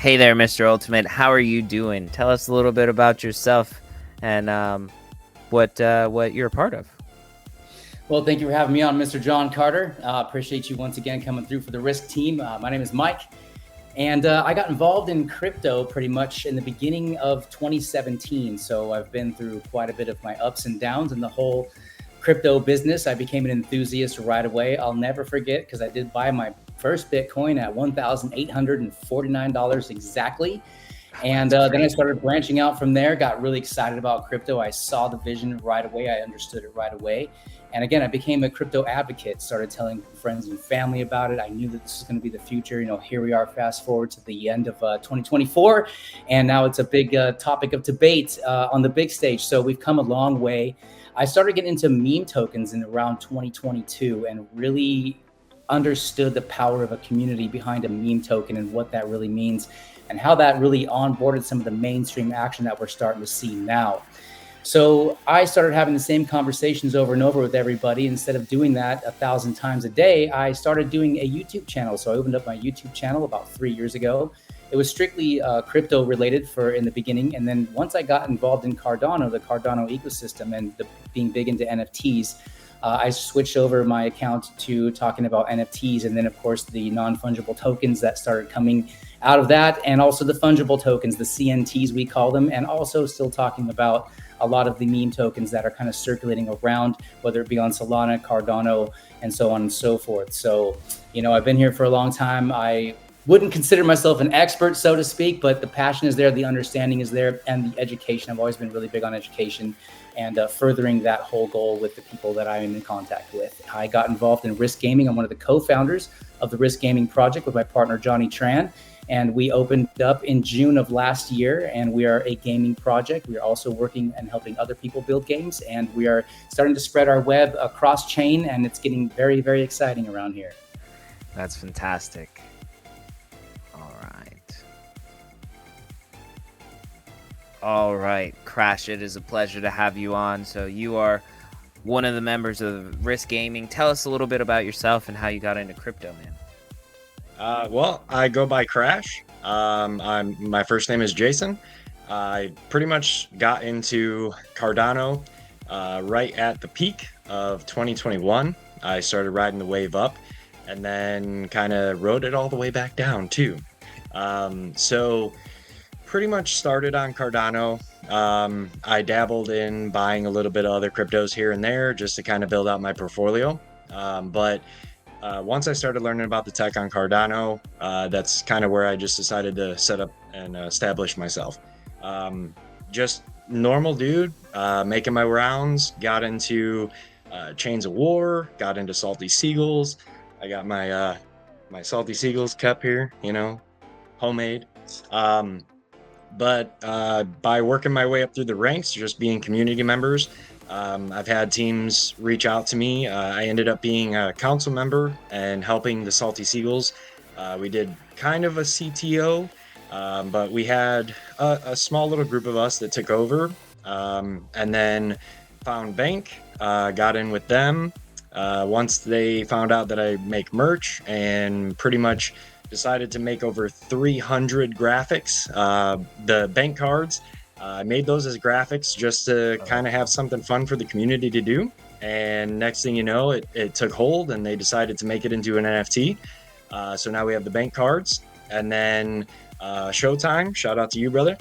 Hey there, Mr. Ultimate. How are you doing? Tell us a little bit about yourself and what you're a part of. Well, thank you for having me on, Mr. John Carter. Appreciate you once again coming through for the Risk team. My name is Mike, and I got involved in crypto pretty much in the beginning of 2017. So I've been through quite a bit of my ups and downs in the whole crypto business. I became an enthusiast right away. I'll never forget because I did buy my first Bitcoin at $1,849 exactly. And then I started branching out from there, got really excited about crypto. I saw the vision right away. I understood it right away. And again, I became a crypto advocate, started telling friends and family about it. I knew that this is going to be the future. Here we are, fast forward to the end of 2024. And now it's a big topic of debate on the big stage. So we've come a long way. I started getting into meme tokens in around 2022 and really understood the power of a community behind a meme token and what that really means and how that really onboarded some of the mainstream action that we're starting to see now. So I started having the same conversations over and over with everybody. Instead of doing that 1,000 times a day, I started doing a YouTube channel. So I opened up my YouTube channel about 3 years ago. It was strictly crypto related for in the beginning. And then once I got involved in Cardano, the Cardano ecosystem and being big into NFTs, I switched over my account to talking about NFTs. And then of course the non-fungible tokens that started coming out of that, and also the fungible tokens, the CNTs we call them, and also still talking about a lot of the meme tokens that are kind of circulating around, whether it be on Solana, Cardano, and so on and so forth. So, I've been here for a long time. I wouldn't consider myself an expert, so to speak, but the passion is there, the understanding is there, and the education. I've always been really big on education and furthering that whole goal with the people that I am in contact with. I got involved in Risk Gaming. I'm one of the co-founders of the Risk Gaming project with my partner, Johnny Tran. And we opened up in June of last year, and we are a gaming project. We are also working and helping other people build games, and we are starting to spread our web across chain, and it's getting very, very exciting around here. That's fantastic. All right, Crash, it is a pleasure to have you on. So you are one of the members of Risk Gaming. Tell us a little bit about yourself and how you got into crypto, man. Well, I go by Crash. My first name is Jason. I pretty much got into Cardano right at the peak of 2021. I started riding the wave up and then kind of rode it all the way back down too. So pretty much started on Cardano. I dabbled in buying a little bit of other cryptos here and there just to kind of build out my portfolio. But once I started learning about the tech on Cardano, that's kind of where I just decided to set up and establish myself. Just normal dude, making my rounds, got into Chains of War, got into Salty Seagulls. I got my my Salty Seagulls cup here, homemade. But by working my way up through the ranks, just being community members, I've had teams reach out to me. I ended up being a council member and helping the Salty Seagulls. We did kind of a CTO, but we had a small little group of us that took over, and then found Bank, got in with them. Once they found out that I make merch and pretty much decided to make over 300 graphics, the bank cards. I made those as graphics just to kind of have something fun for the community to do. And next thing you know, it took hold and they decided to make it into an NFT. So now we have the bank cards. And then Showtime, shout out to you, brother.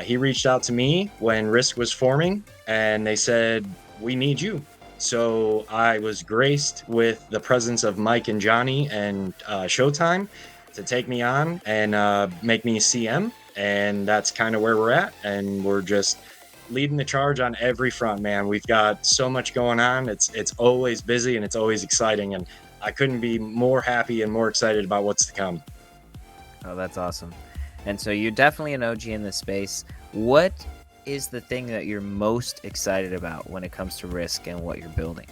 He reached out to me when Risk was forming and they said, we need you. So I was graced with the presence of Mike and Johnny and Showtime to take me on and make me CM. And that's kind of where we're at. And we're just leading the charge on every front, man. We've got so much going on. It's always busy and it's always exciting. And I couldn't be more happy and more excited about what's to come. Oh, that's awesome. And so you're definitely an OG in this space. What is the thing that you're most excited about when it comes to Risk and what you're building?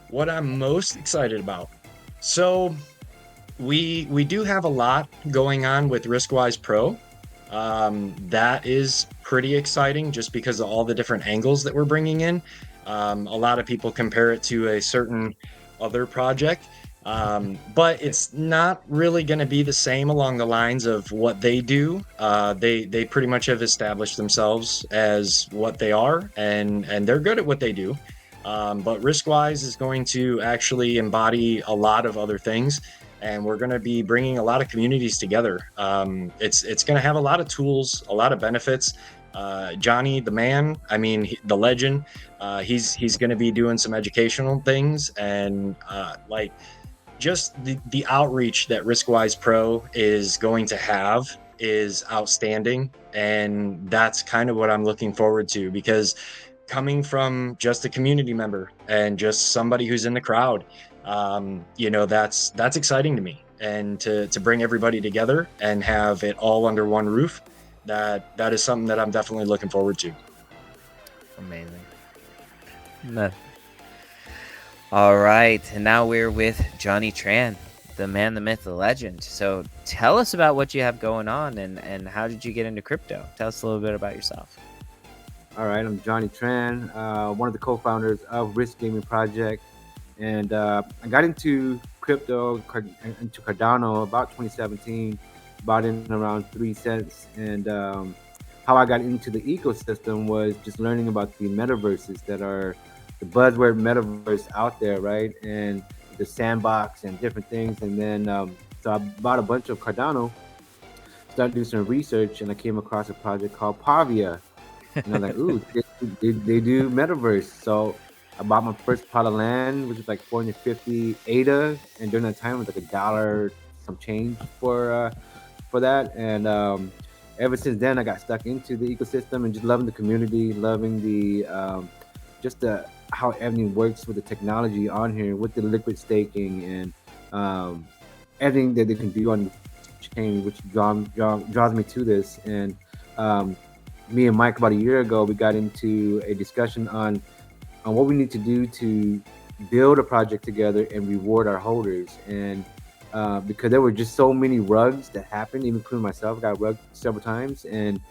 What I'm most excited about. So we do have a lot going on with Riskwise Pro. That is pretty exciting just because of all the different angles that we're bringing in. A lot of people compare it to a certain other project. But it's not really going to be the same along the lines of what they do. They pretty much have established themselves as what they are, and they're good at what they do. But Riskwise is going to actually embody a lot of other things, and we're going to be bringing a lot of communities together. It's going to have a lot of tools, a lot of benefits. Johnny, the man, I mean, the legend, he's going to be doing some educational things, and like just the outreach that Riskwise Pro is going to have is outstanding. And that's kind of what I'm looking forward to, because coming from just a community member and just somebody who's in the crowd, that's exciting to me. And to bring everybody together and have it all under one roof, that is something that I'm definitely looking forward to. Amazing. No. All right, and now we're with Johnny Tran, the man, the myth, the legend. So tell us about what you have going on, and how did you get into crypto? Tell us a little bit about yourself. All right, I'm Johnny Tran, one of the co-founders of Risk Gaming Project, and I got into crypto, into Cardano about 2017, bought in around 3 cents, and how I got into the ecosystem was just learning about the metaverses that are the buzzword metaverse out there, right? And the sandbox and different things, and then so I bought a bunch of Cardano, started doing some research, and I came across a project called Pavia. And I'm like, ooh, they do metaverse. So I bought my first plot of land, which was like 450 ADA, and during that time it was like $1 some change for that. And ever since then, I got stuck into the ecosystem and just loving the community, loving the just the how everything works with the technology on here, with the liquid staking and everything that they can do on the chain, which draws me to this. And me and Mike about a year ago, we got into a discussion on what we need to do to build a project together and reward our holders. And because there were just so many rugs that happened, even including myself, got rugged several times, and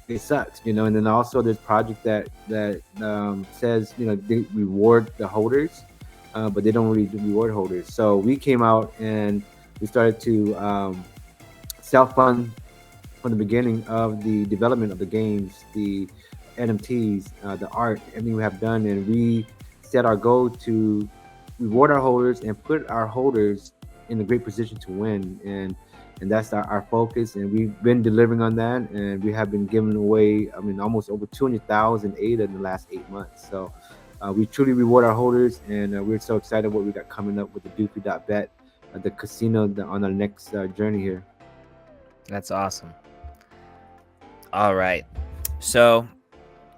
it sucks, And then also there's project that says, they reward the holders, but they don't really reward holders. So we came out and we started to self-fund from the beginning of the development of the games, the NFTs, the art, everything we have done, and we set our goal to reward our holders and put our holders in a great position to win, and that's our focus, and we've been delivering on that, and we have been giving away, almost over 200,000 ADA in the last 8 months. So we truly reward our holders, and we're so excited what we got coming up with the Doofy.bet, the casino on our next journey here. That's awesome. All right. So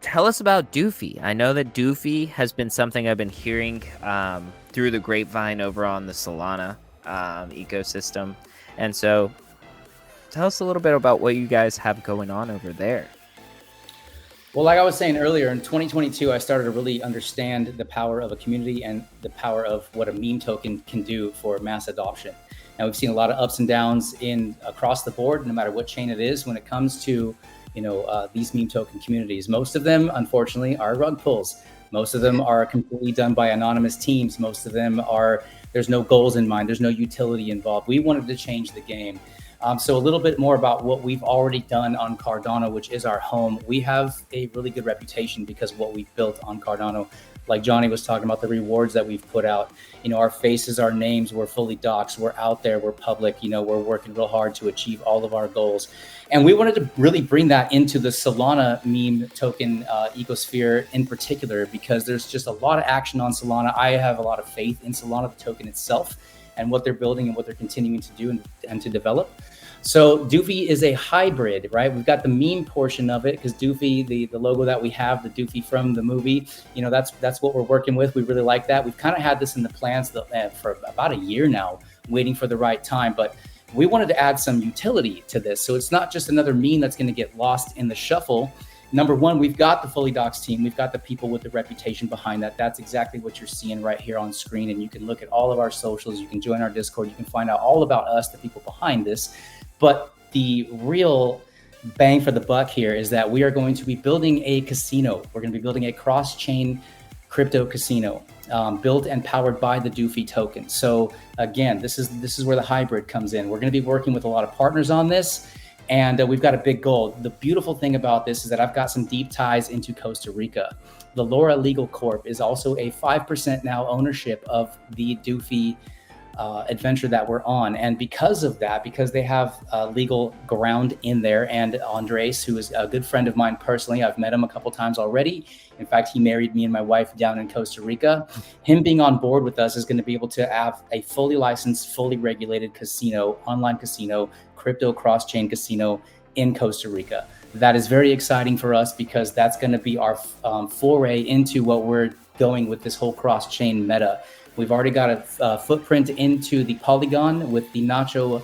tell us about Doofy. I know that Doofy has been something I've been hearing through the grapevine over on the Solana ecosystem. And so tell us a little bit about what you guys have going on over there. Well, like I was saying earlier, in 2022, I started to really understand the power of a community and the power of what a meme token can do for mass adoption. Now, we've seen a lot of ups and downs across the board, no matter what chain it is, when it comes to these meme token communities. Most of them, unfortunately, are rug pulls. Most of them are completely done by anonymous teams. Most of them there's no goals in mind. There's no utility involved. We wanted to change the game. So a little bit more about what we've already done on Cardano, which is our home. We have a really good reputation because of what we've built on Cardano. Like Johnny was talking about, the rewards that we've put out, our faces, our names, we're fully doxed, we're out there, we're public, we're working real hard to achieve all of our goals. And we wanted to really bring that into the Solana meme token ecosphere in particular, because there's just a lot of action on Solana. I have a lot of faith in Solana, the token itself, and what they're building and what they're continuing to do and to develop. So Doofy is a hybrid, right? We've got the meme portion of it because Doofy, the logo that we have, the Doofy from the movie, that's what we're working with. We really like that. We've kind of had this in the plans for about a year now, waiting for the right time. But we wanted to add some utility to this. So it's not just another meme that's going to get lost in the shuffle. Number one, we've got the fully doxed team. We've got the people with the reputation behind that. That's exactly what you're seeing right here on screen. And you can look at all of our socials. You can join our Discord. You can find out all about us, the people behind this. But the real bang for the buck here is that we are going to be building a casino. We're going to be building a cross-chain crypto casino, built and powered by the Doofy token. So again, this is where the hybrid comes in. We're going to be working with a lot of partners on this, and we've got a big goal. The beautiful thing about this is that I've got some deep ties into Costa Rica. The Laura Legal Corp is also a 5% now ownership of the Doofy adventure that we're on. And because of that, because they have legal ground in there, and Andres, who is a good friend of mine personally, I've met him a couple times already. In fact, he married me and my wife down in Costa Rica. Him being on board with us is going to be able to have a fully licensed, fully regulated casino, online casino, crypto cross-chain casino in Costa Rica. That is very exciting for us because that's going to be our foray into what we're going with this whole cross-chain meta. We've already got a footprint into the Polygon with the Nacho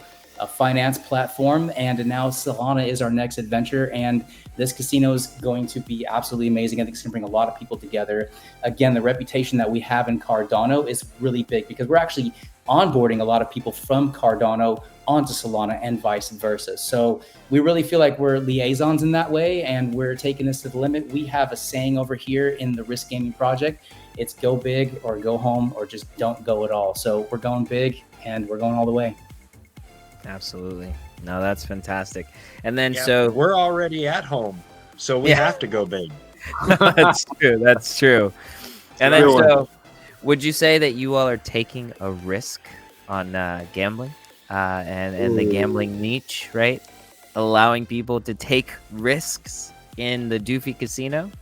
finance platform, and now Solana is our next adventure. And this casino is going to be absolutely amazing. I think it's going to bring a lot of people together. Again, the reputation that we have in Cardano is really big because we're actually onboarding a lot of people from Cardano onto Solana and vice versa. So we really feel like we're liaisons in that way, and we're taking this to the limit. We have a saying over here in the Risk Gaming Project. It's go big or go home or just don't go at all. So we're going big and we're going all the way. Absolutely. No, that's fantastic. And then Yeah, so we're already at home, so we have to go big. that's true. That's true. And then so would you say that you all are taking a risk on gambling and the gambling niche, right? Allowing people to take risks in the Doofy Casino?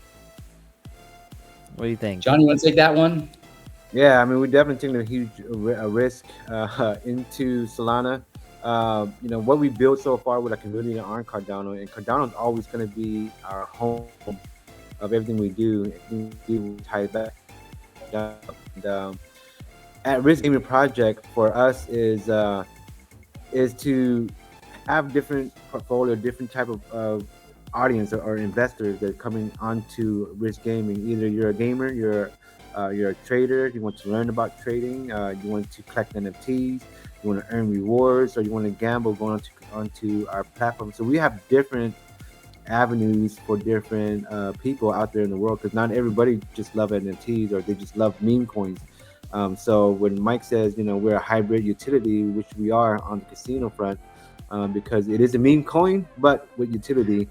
What do you think? John, you want to take that one? Yeah, I mean, we definitely taking a huge risk into Solana. What we built so far with our community on Cardano, and Cardano is always going to be our home of everything we do. We tie it back. And, at Risk Gaming Project for us is to have different portfolio, different type of audience or investors that are coming onto Risk Gaming. Either you're a gamer, you're a trader, you want to learn about trading, you want to collect NFTs, you want to earn rewards, or you want to gamble going onto our platform. So we have different avenues for different people out there in the world, because not everybody just love NFTs or they just love meme coins. So when Mike says, we're a hybrid utility, which we are on the casino front, because it is a meme coin, but with utility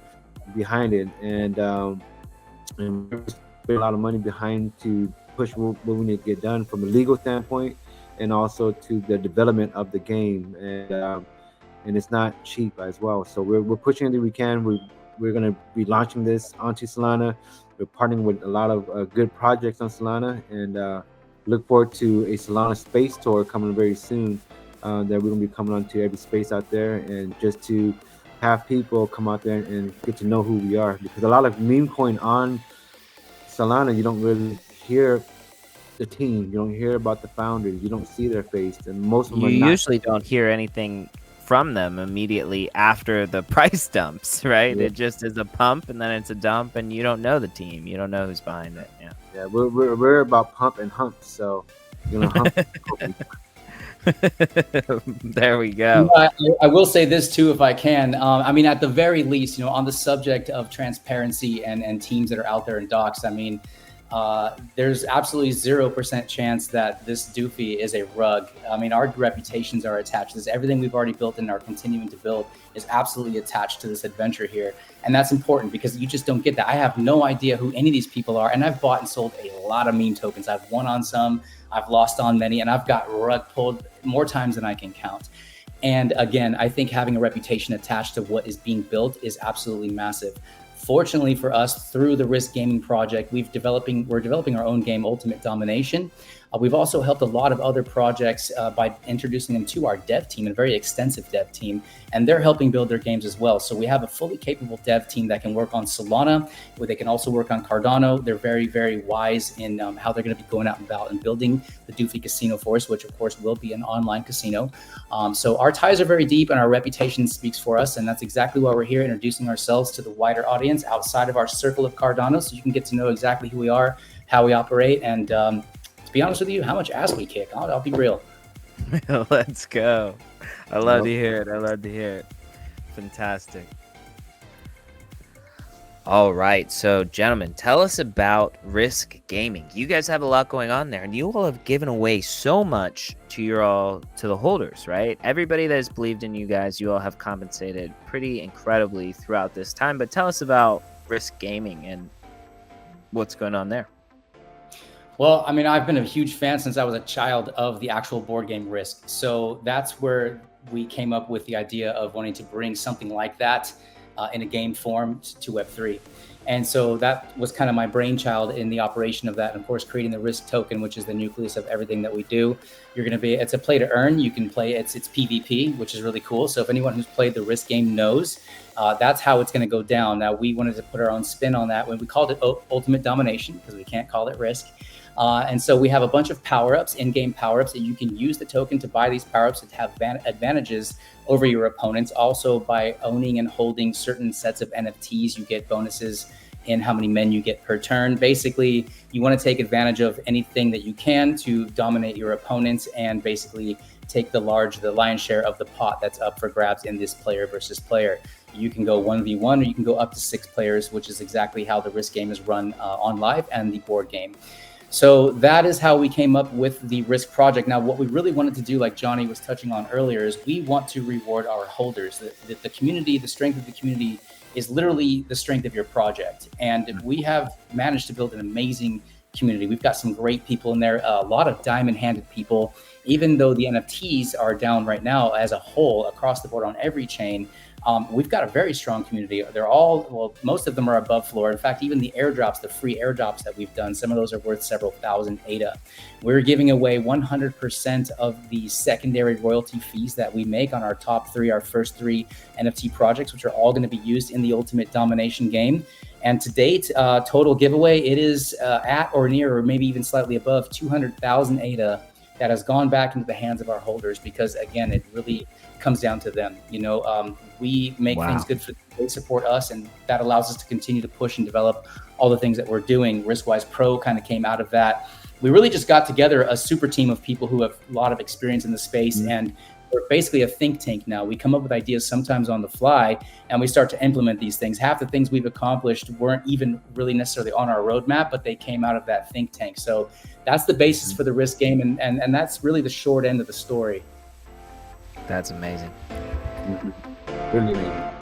behind it, and we spend a lot of money behind to push what we need to get done from a legal standpoint, and also to the development of the game, and it's not cheap as well. So we're pushing everything we can. We're going to be launching this onto Solana. We're partnering with a lot of good projects on Solana, and look forward to a Solana space tour coming very soon. That we're going to be coming onto every space out there, and just to have people come out there and get to know who we are, because a lot of meme coin on Solana, you don't really hear the team, you don't hear about the founders, you don't see their face, and most of them you are not. usually don't hear anything from them immediately after the price dumps, right? Yeah. It just is a pump and then it's a dump, and you don't know the team, you don't know who's behind it. Yeah, we're about pump and hump, so hump. There we go. I will say this too, if I can. I mean, at the very least, on the subject of transparency and teams that are out there in docs, I mean, there's absolutely 0% chance that this Doofy is a rug. I mean, our reputations are attached to this. Everything we've already built and are continuing to build is absolutely attached to this adventure here. And that's important because you just don't get that. I have no idea who any of these people are. And I've bought and sold a lot of meme tokens. I've won on some, I've lost on many, and I've got rug pulled more times than I can count. And again, I think having a reputation attached to what is being built is absolutely massive. Fortunately for us, through the Risk Gaming Project, we're developing our own game, Ultimate Domination. We've also helped a lot of other projects by introducing them to our dev team, a very extensive dev team, and they're helping build their games as well. So we have a fully capable dev team that can work on Solana, where they can also work on Cardano. They're very, very wise in how they're going to be going out and about and building the Doofy Casino for us, which of course will be an online casino. So our ties are very deep and our reputation speaks for us. And that's exactly why we're here, introducing ourselves to the wider audience outside of our circle of Cardano, so you can get to know exactly who we are, how we operate, and to be honest with you, how much ass we kick. I'll be real. Let's go. I love to hear it. Fantastic. All right, so gentlemen, tell us about Risk Gaming. You guys have a lot going on there, and you all have given away so much to the holders, right? Everybody that has believed in you guys, you all have compensated pretty incredibly throughout this time. But tell us about Risk Gaming and what's going on there. Well, I mean, I've been a huge fan since I was a child of the actual board game Risk. So that's where we came up with the idea of wanting to bring something like that in a game form to Web3. And so that was kind of my brainchild in the operation of that. And of course, creating the Risk token, which is the nucleus of everything that we do. It's a play to earn. You can play, it's PvP, which is really cool. So if anyone who's played the Risk game knows, that's how it's going to go down. Now, we wanted to put our own spin on that when we called it Ultimate Domination, because we can't call it Risk. And so we have a bunch of power-ups, in-game power-ups, that you can use the token to buy these power-ups that have advantages over your opponents. Also, by owning and holding certain sets of NFTs, you get bonuses in how many men you get per turn. Basically, you want to take advantage of anything that you can to dominate your opponents and basically take the lion's share of the pot that's up for grabs in this player versus player. You can go 1v1 or you can go up to 6 players, which is exactly how the Risk game is run on live and the board game. So that is how we came up with the Risk project. Now, what we really wanted to do, like Johnny was touching on earlier, is we want to reward our holders. The community, the strength of the community is literally the strength of your project. And we have managed to build an amazing community. We've got some great people in there, a lot of diamond-handed people. Even though the NFTs are down right now as a whole across the board on every chain, we've got a very strong community. They're all, well, most of them are above floor. In fact, even the airdrops, the free airdrops that we've done, some of those are worth several thousand ADA. We're giving away 100% of the secondary royalty fees that we make on our top 3, our first 3 NFT projects, which are all going to be used in the Ultimate Domination game. And to date, total giveaway, it is at or near, or maybe even slightly above 200,000 ADA that has gone back into the hands of our holders, because again, it really comes down to them. We make things good for them. They support us, and that allows us to continue to push and develop all the things that we're doing. Riskwise Pro kind of came out of that. We really just got together a super team of people who have a lot of experience in the space, and we're basically a think tank now. We come up with ideas sometimes on the fly, and we start to implement these things. Half the things we've accomplished weren't even really necessarily on our roadmap, but they came out of that think tank. So that's the basis for the Risk game, and that's really the short end of the story. That's amazing. Really amazing.